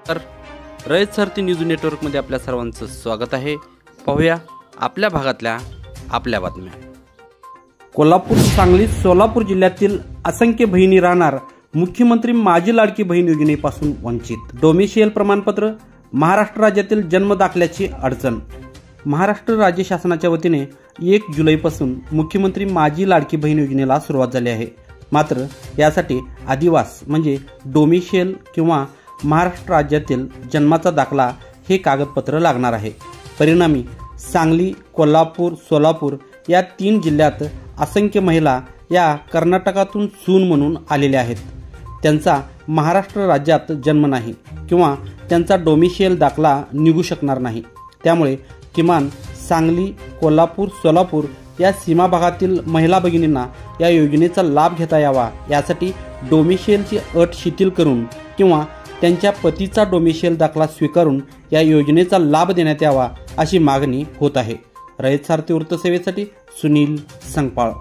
तर रयत सारथी न्यूज नेटवर्कमध्ये आपल्या सर्वांचं स्वागत आहे। पाहूया आपल्या भागातल्या आपल्या बातम्या। कोल्हापूर, सांगली, सोलापूर जिल्ह्यातील असंख्य बहिणी राहणार मुख्यमंत्री माझी लाडकी बहीण योजनेपासून वंचित। डोमिशियल प्रमाणपत्र, महाराष्ट्र राज्यातील जन्म दाखल्याची अडचण। महाराष्ट्र राज्य शासनाच्या वतीने 1 जुलैपासून मुख्यमंत्री माझी लाडकी बहीण योजनेला सुरुवात झाली आहे। मात्र यासाठी आदिवास म्हणजे डोमिशियल किंवा महाराष्ट्र राज्यातील जन्माचा दाखला हे कागदपत्र लागणार आहे। परिणामी सांगली, कोल्हापूर, सोलापूर या 3 जिल्ह्यात असंख्य महिला या कर्नाटकातून सून म्हणून आलेल्या आहेत। त्यांचा महाराष्ट्र राज्यात जन्म नाही किंवा त्यांचा डोमिशियल दाखला निघू शकणार नाही। त्यामुळे किमान सांगली, कोल्हापूर, सोलापूर या सीमा भागातील महिला भगिनींना या योजनेचा लाभ घेता यावा यासाठी डोमिशियलची अट शिथिल करून किंवा त्यांच्या पतीचा डोमिशियल दाखला स्वीकारून या योजनेचा लाभ देण्यात यावा अशी मागणी होत आहे। रयत सारथी वृत्तसेवेसाठी सुनील संगपाळ।